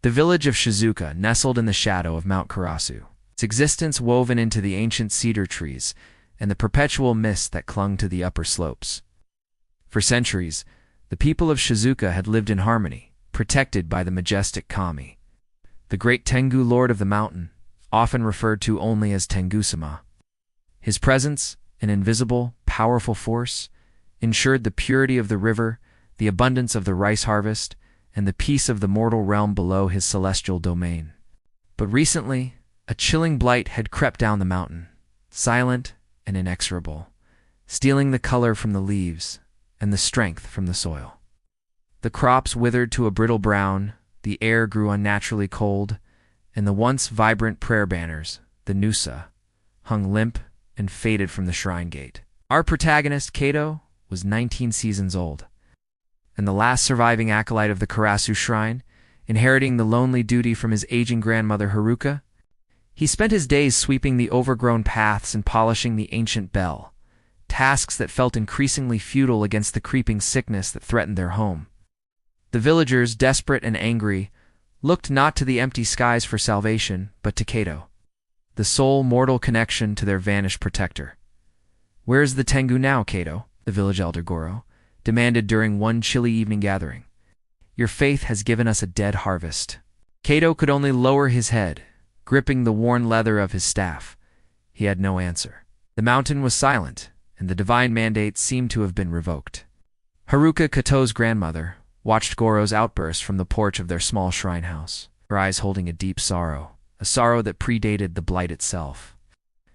The village of Shizuka nestled in the shadow of Mount Karasu, its existence woven into the ancient cedar trees and the perpetual mist that clung to the upper slopes. For centuries, the people of Shizuka had lived in harmony, protected by the majestic Kami, the great Tengu lord of the mountain, often referred to only as Tengu-sama. His presence, an invisible, powerful force, ensured the purity of the river, the abundance of the rice harvest, and the peace of the mortal realm below his celestial domain. But recently, a chilling blight had crept down the mountain, silent and inexorable, stealing the color from the leaves and the strength from the soil. The crops withered to a brittle brown, the air grew unnaturally cold, and the once vibrant prayer banners, the Nusa, hung limp and faded from the shrine gate. Our protagonist, Kato, was 19 seasons old, and the last surviving acolyte of the Karasu shrine, inheriting the lonely duty from his aging grandmother Haruka. He spent his days sweeping the overgrown paths and polishing the ancient bell, tasks that felt increasingly futile against the creeping sickness that threatened their home. The villagers, desperate and angry, looked not to the empty skies for salvation, but to Kato, the sole mortal connection to their vanished protector. "Where is the Tengu now, Kato?" the village elder Goro demanded during one chilly evening gathering. "Your faith has given us a dead harvest." Kato could only lower his head, gripping the worn leather of his staff. He had no answer. The mountain was silent, and the divine mandate seemed to have been revoked. Haruka, Kato's grandmother, watched Goro's outburst from the porch of their small shrine house, her eyes holding a deep sorrow, a sorrow that predated the blight itself.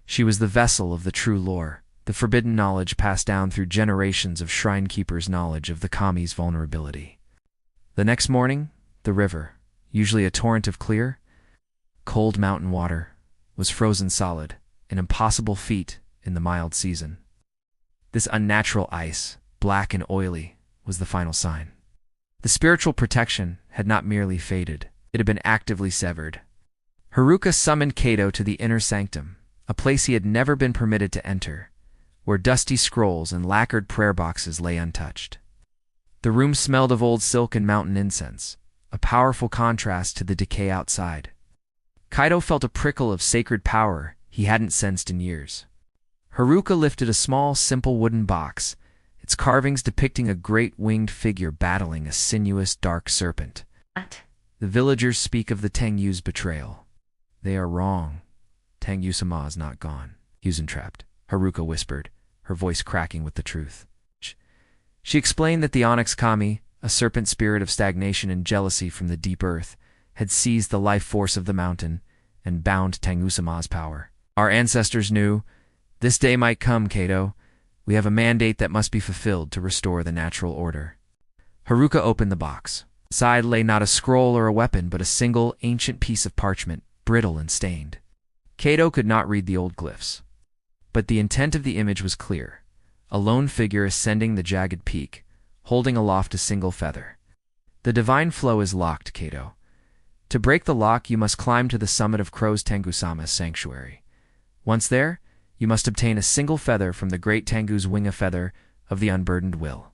She was the vessel of the true lore, the forbidden knowledge passed down through generations of shrine keepers' knowledge of the Kami's vulnerability. The next morning, the river, usually a torrent of clear, cold mountain water, was frozen solid, an impossible feat in the mild season. This unnatural ice, black and oily, was the final sign. The spiritual protection had not merely faded, it had been actively severed. Haruka summoned Kato to the inner sanctum, a place he had never been permitted to enter, where dusty scrolls and lacquered prayer boxes lay untouched. The room smelled of old silk and mountain incense, a powerful contrast to the decay outside. Kaito felt a prickle of sacred power he hadn't sensed in years. Haruka lifted a small, simple wooden box, its carvings depicting a great winged figure battling a sinuous, dark serpent. What? The villagers speak of the Tengu's betrayal. They are wrong. Tengu-sama is not gone. He was entrapped, Haruka whispered, her voice cracking with the truth. She explained that the Onyx Kami, a serpent spirit of stagnation and jealousy from the deep earth, had seized the life force of the mountain and bound Tengu-sama's power. "Our ancestors knew. This day might come, Kato. We have a mandate that must be fulfilled to restore the natural order." Haruka opened the box. Inside lay not a scroll or a weapon, but a single, ancient piece of parchment, brittle and stained. Kato could not read the old glyphs, but the intent of the image was clear. A lone figure ascending the jagged peak, holding aloft a single feather. "The divine flow is locked, Kato. To break the lock, you must climb to the summit of Crow's Tengu-sama's sanctuary. Once there, you must obtain a single feather from the great Tengu's wing-a-feather of the unburdened will."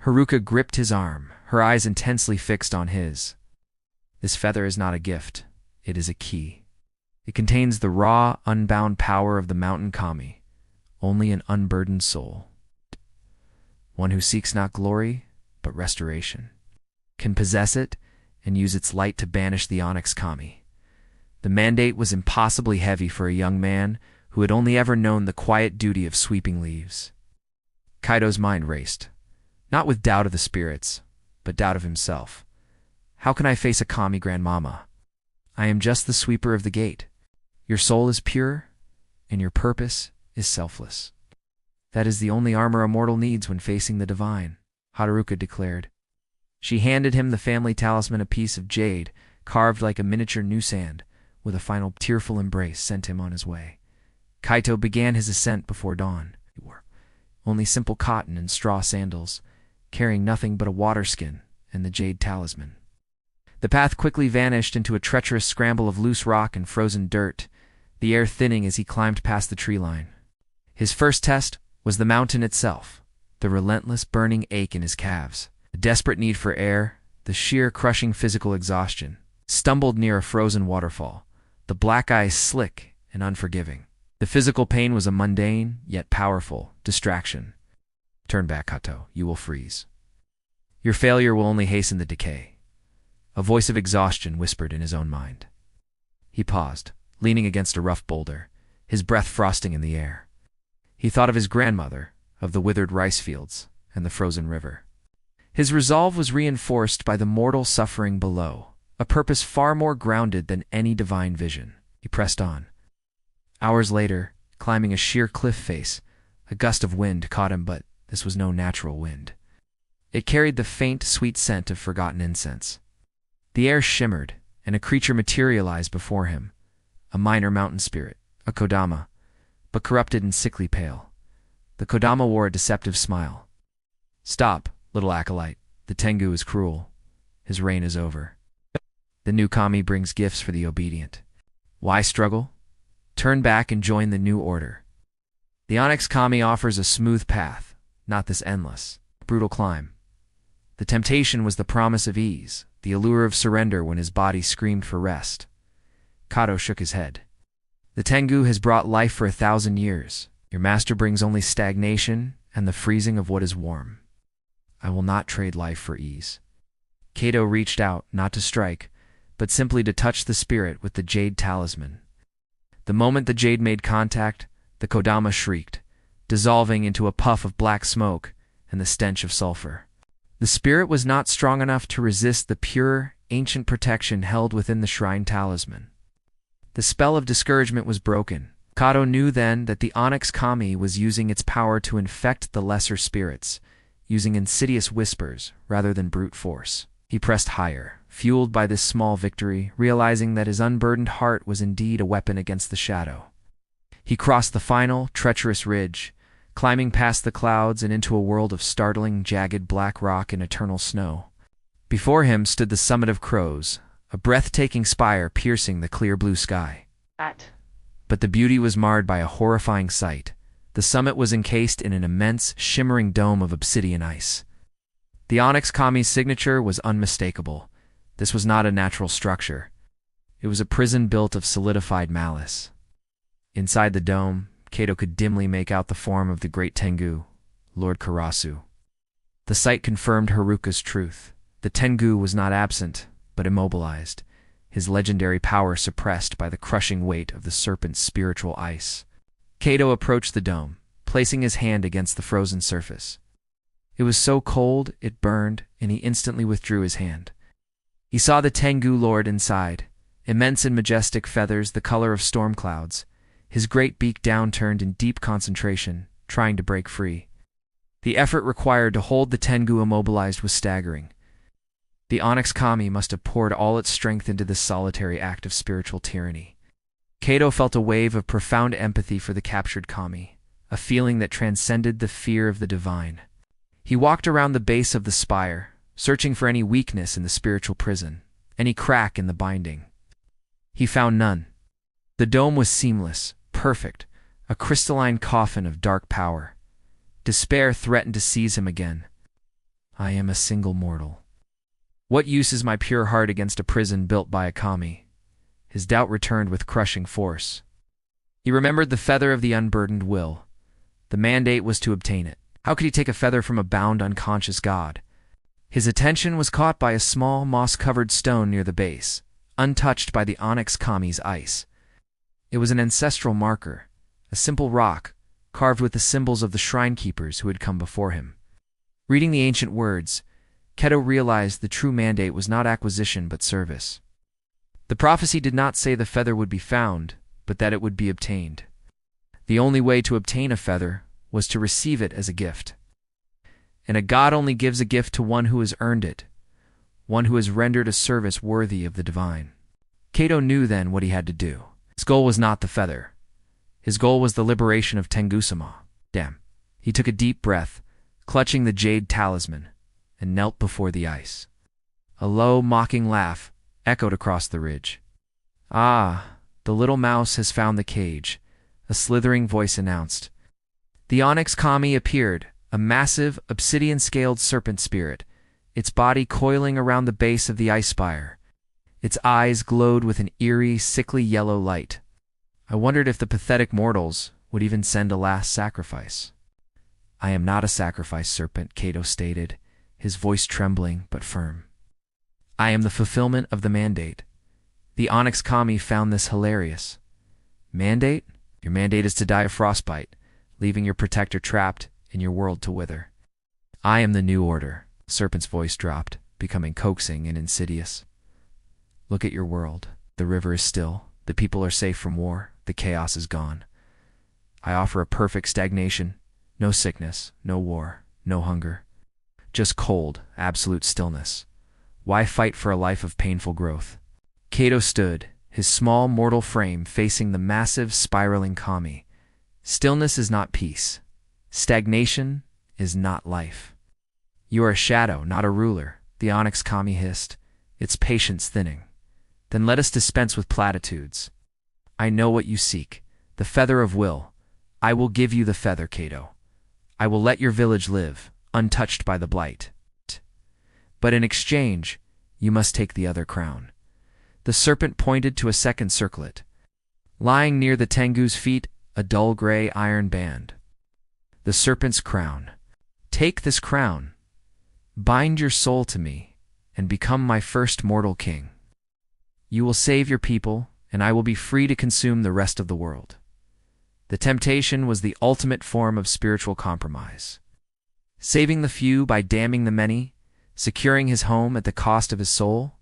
Haruka gripped his arm, her eyes intensely fixed on his. "This feather is not a gift. It is a key. It contains the raw, unbound power of the mountain Kami. Only an unburdened soul, one who seeks not glory, but restoration, can possess it and use its light to banish the Onyx Kami." The mandate was impossibly heavy for a young man who had only ever known the quiet duty of sweeping leaves. Kaito's mind raced, not with doubt of the spirits, but doubt of himself. "How can I face a Kami grandmama? I am just the sweeper of the gate. Your soul is pure, and your purpose is selfless. That is the only armor a mortal needs when facing the divine," Haruka declared. She handed him the family talisman, a piece of jade, carved like a miniature Nusand, with a final tearful embrace sent him on his way. Kaito began his ascent before dawn. He wore only simple cotton and straw sandals, carrying nothing but a water skin and the jade talisman. The path quickly vanished into a treacherous scramble of loose rock and frozen dirt, the air thinning as he climbed past the tree line. His first test was the mountain itself, the relentless burning ache in his calves, the desperate need for air, the sheer crushing physical exhaustion. stumbled near a frozen waterfall, the black eyes slick and unforgiving. The physical pain was a mundane, yet powerful, distraction. Turn back, Kato. You will freeze. Your failure will only hasten the decay. A voice of exhaustion whispered in his own mind. He paused, leaning against a rough boulder, his breath frosting in the air. He thought of his grandmother, of the withered rice fields, and the frozen river. His resolve was reinforced by the mortal suffering below, a purpose far more grounded than any divine vision. He pressed on. Hours later, climbing a sheer cliff face, a gust of wind caught him, but this was no natural wind. It carried the faint, sweet scent of forgotten incense. The air shimmered, and a creature materialized before him, a minor mountain spirit, a Kodama, but corrupted and sickly pale. The Kodama wore a deceptive smile. Stop, little acolyte. The Tengu is cruel. His reign is over. The new kami brings gifts for the obedient. Why struggle? Turn back and join the new order. The Onyx Kami offers a smooth path, not this endless, brutal climb. The temptation was the promise of ease, the allure of surrender when his body screamed for rest. Kato shook his head. The Tengu has brought life for 1,000 years. Your master brings only stagnation and the freezing of what is warm. I will not trade life for ease. Kato reached out, not to strike, but simply to touch the spirit with the jade talisman. The moment the jade made contact, the Kodama shrieked, dissolving into a puff of black smoke and the stench of sulfur. The spirit was not strong enough to resist the pure, ancient protection held within the shrine talisman. The spell of discouragement was broken. Kato knew then that the Onyx Kami was using its power to infect the lesser spirits, using insidious whispers rather than brute force. He pressed higher, fueled by this small victory, realizing that his unburdened heart was indeed a weapon against the shadow. He crossed the final, treacherous ridge, climbing past the clouds and into a world of startling, jagged black rock and eternal snow. Before him stood the summit of Crows, a breathtaking spire piercing the clear blue sky. But the beauty was marred by a horrifying sight. The summit was encased in an immense, shimmering dome of obsidian ice. The Onyx Kami's signature was unmistakable. This was not a natural structure. It was a prison built of solidified malice. Inside the dome, Kato could dimly make out the form of the great Tengu, Lord Karasu. The sight confirmed Haruka's truth. The Tengu was not absent, but immobilized, his legendary power suppressed by the crushing weight of the serpent's spiritual ice. Kato approached the dome, placing his hand against the frozen surface. It was so cold it burned, and he instantly withdrew his hand. He saw the Tengu lord inside, immense and majestic feathers the color of storm clouds, his great beak downturned in deep concentration, trying to break free. The effort required to hold the Tengu immobilized was staggering. The Onyx Kami must have poured all its strength into this solitary act of spiritual tyranny. Kato felt a wave of profound empathy for the captured Kami, a feeling that transcended the fear of the divine. He walked around the base of the spire, searching for any weakness in the spiritual prison, any crack in the binding. He found none. The dome was seamless, perfect, a crystalline coffin of dark power. Despair threatened to seize him again. I am a single mortal. What use is my pure heart against a prison built by a Kami? His doubt returned with crushing force. He remembered the feather of the unburdened will. The mandate was to obtain it. How could he take a feather from a bound, unconscious god? His attention was caught by a small, moss-covered stone near the base, untouched by the Onyx Kami's ice. It was an ancestral marker, a simple rock, carved with the symbols of the shrine keepers who had come before him. Reading the ancient words, Kato realized the true mandate was not acquisition but service. The prophecy did not say the feather would be found, but that it would be obtained. The only way to obtain a feather was to receive it as a gift. And a god only gives a gift to one who has earned it, one who has rendered a service worthy of the divine. Kato knew then what he had to do. His goal was not the feather. His goal was the liberation of Tengu-sama. Damn. He took a deep breath, clutching the jade talisman, and knelt before the ice. A low, mocking laugh echoed across the ridge. Ah, the little mouse has found the cage, a slithering voice announced. The Onyx Kami appeared, a massive, obsidian-scaled serpent spirit, its body coiling around the base of the ice spire. Its eyes glowed with an eerie, sickly yellow light. I wondered if the pathetic mortals would even send a last sacrifice. "I am not a sacrifice, serpent," Cato stated, his voice trembling but firm. "I am the fulfillment of the mandate." The Onyx Kami found this hilarious. "Mandate? Your mandate is to die of frostbite, leaving your protector trapped in your world to wither." "I am the new order," Serpent's voice dropped, becoming coaxing and insidious. "Look at your world. The river is still. The people are safe from war. The chaos is gone. I offer a perfect stagnation. No sickness, no war, no hunger. Just cold, absolute stillness. Why fight for a life of painful growth?" Cato stood, his small mortal frame facing the massive spiraling Kami. "Stillness is not peace. Stagnation is not life." "You are a shadow, not a ruler," the Onyx Kami hissed, its patience thinning. "Then let us dispense with platitudes. I know what you seek, the feather of will. I will give you the feather, Cato. I will let your village live, untouched by the blight. But in exchange, you must take the other crown." The serpent pointed to a second circlet. Lying near the Tengu's feet, a dull gray iron band. The serpent's crown. "Take this crown. Bind your soul to me, and become my first mortal king. You will save your people, and I will be free to consume the rest of the world." The temptation was the ultimate form of spiritual compromise. Saving the few by damning the many, securing his home at the cost of his soul.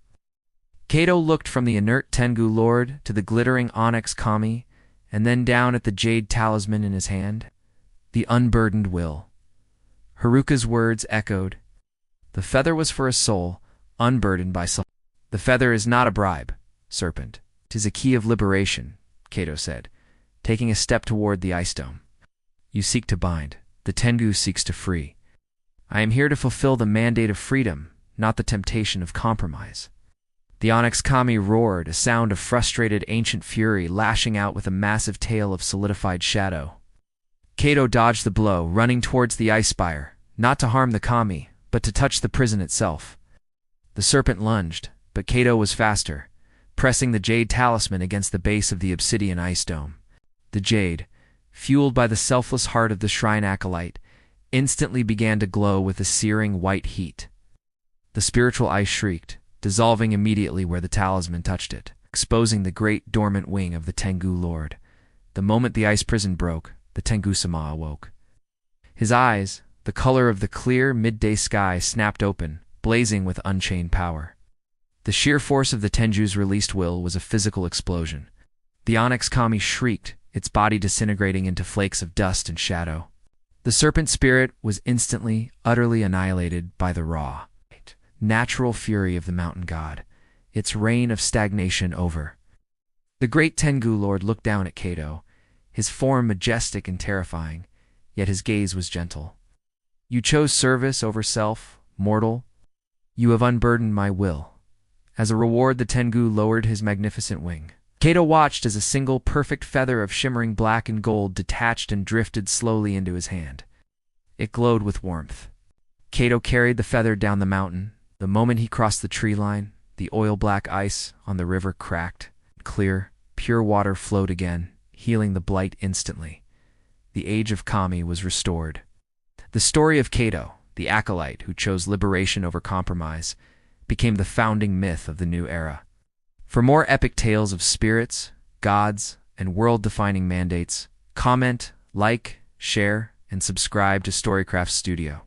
Cato looked from the inert Tengu lord to the glittering Onyx Kami, and then down at the jade talisman in his hand. The unburdened will. Haruka's words echoed. The feather was for a soul, unburdened by soul. "The feather is not a bribe, serpent. 'Tis a key of liberation," Cato said, taking a step toward the ice dome. "You seek to bind. The Tengu seeks to free. I am here to fulfill the mandate of freedom, not the temptation of compromise." The Onyx Kami roared, a sound of frustrated ancient fury lashing out with a massive tail of solidified shadow. Cato dodged the blow, running towards the ice spire, not to harm the Kami, but to touch the prison itself. The serpent lunged, but Cato was faster, pressing the jade talisman against the base of the obsidian ice dome. The jade, fueled by the selfless heart of the shrine acolyte, instantly began to glow with a searing white heat. The spiritual ice shrieked, dissolving immediately where the talisman touched it, exposing the great dormant wing of the Tengu lord. The moment the ice prison broke, the Tengu-sama awoke. His eyes, the color of the clear midday sky, snapped open, blazing with unchained power. The sheer force of the Tengu's released will was a physical explosion. The Onyx Kami shrieked, its body disintegrating into flakes of dust and shadow. The serpent spirit was instantly, utterly annihilated by the raw, natural fury of the mountain god, its reign of stagnation over. The great Tengu lord looked down at Cato, his form majestic and terrifying, yet his gaze was gentle. "You chose service over self, mortal. You have unburdened my will." As a reward, the Tengu lowered his magnificent wing. Cato watched as a single perfect feather of shimmering black and gold detached and drifted slowly into his hand. It glowed with warmth. Cato carried the feather down the mountain. The moment he crossed the tree line, the oil-black ice on the river cracked. Clear, pure water flowed again, healing the blight instantly. The age of Kami was restored. The story of Cato, the acolyte who chose liberation over compromise, became the founding myth of the new era. For more epic tales of spirits, gods, and world-defining mandates, comment, like, share, and subscribe to Storycraft Studio.